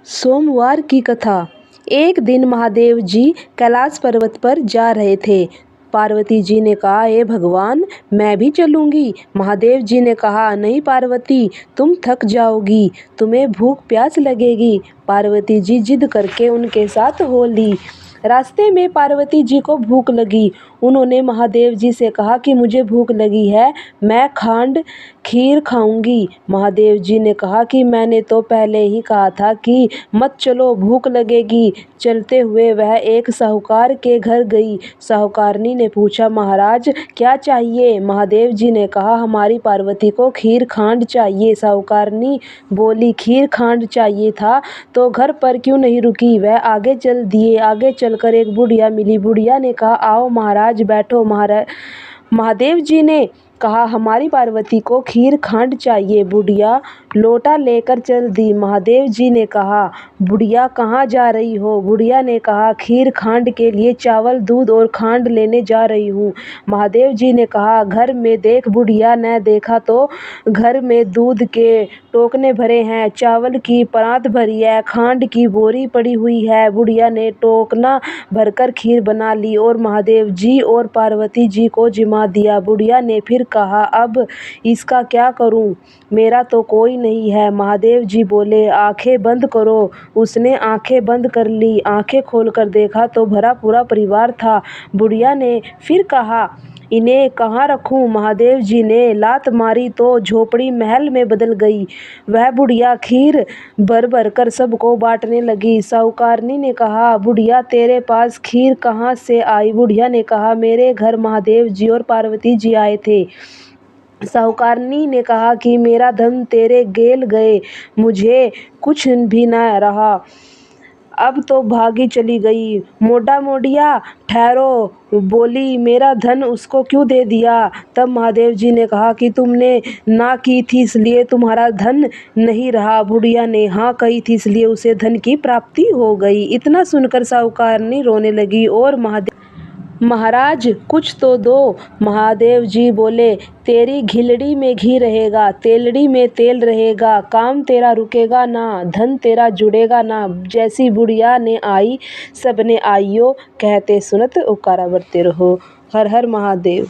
सोमवार की कथा। एक दिन महादेव जी कैलाश पर्वत पर जा रहे थे। पार्वती जी ने कहा, हे भगवान, मैं भी चलूंगी। महादेव जी ने कहा, नहीं पार्वती, तुम थक जाओगी, तुम्हें भूख प्यास लगेगी। पार्वती जी जिद करके उनके साथ हो ली। रास्ते में पार्वती जी को भूख लगी। उन्होंने महादेव जी से कहा कि मुझे भूख लगी है, मैं खांड खीर खाऊंगी। महादेव जी ने कहा कि मैंने तो पहले ही कहा था कि मत चलो, भूख लगेगी। चलते हुए वह एक साहूकार के घर गई। साहूकारनी ने पूछा, महाराज क्या चाहिए? महादेव जी ने कहा, हमारी पार्वती को खीर खांड चाहिए। साहूकारनी बोली, खीर खांड चाहिए था तो घर पर क्यों नहीं रुकी? वह आगे चल दिए। आगे चलकर एक बुढ़िया मिली। बुढ़िया ने कहा, आओ महाराज बैठो। महादेव जी ने कहा, हमारी पार्वती को खीर खांड चाहिए। बुढ़िया लोटा लेकर चल दी। महादेव जी ने कहा, बुढ़िया कहाँ जा रही हो? बुढ़िया ने कहा, खीर खांड के लिए चावल, दूध और खांड लेने जा रही हूँ। महादेव जी ने कहा, घर में देख। बुढ़िया ने देखा तो घर में दूध के टोकने भरे हैं, चावल की परात भरी है, खांड की बोरी पड़ी हुई है। बुढ़िया ने टोकना भरकर खीर बना ली और महादेव जी और पार्वती जी को जिमा दिया। बुढ़िया ने फिर कहा, अब इसका क्या करूं? मेरा तो कोई नहीं है। महादेव जी बोले, आंखें बंद करो। उसने आंखें बंद कर ली। आंखें खोलकर देखा तो भरा पूरा परिवार था। बुढ़िया ने फिर कहा, इन्हें कहाँ रखूं? महादेव जी ने लात मारी तो झोपड़ी महल में बदल गई। वह बुढ़िया खीर भर भर कर सबको बांटने लगी। साहूकारनी ने कहा, बुढ़िया तेरे पास खीर कहाँ से आई? बुढ़िया ने कहा, मेरे घर महादेव जी और पार्वती जी आए थे। साहूकारनी ने कहा कि मेरा धन तेरे गेल गए, मुझे कुछ भी न रहा, अब तो भागी चली गई। मोटा मोडिया ठहरो, बोली, मेरा धन उसको क्यों दे दिया? तब महादेव जी ने कहा कि तुमने ना की थी इसलिए तुम्हारा धन नहीं रहा। बुढ़िया ने हाँ कही थी इसलिए उसे धन की प्राप्ति हो गई। इतना सुनकर साहूकारनी रोने लगी और महाराज कुछ तो दो। महादेव जी बोले, तेरी घिलड़ी में घी रहेगा, तेलड़ी में तेल रहेगा, काम तेरा रुकेगा ना, धन तेरा जुड़ेगा ना। जैसी बुढ़िया ने आई सबने आइयो, कहते सुनत उकारा बरते रहो। हर हर महादेव।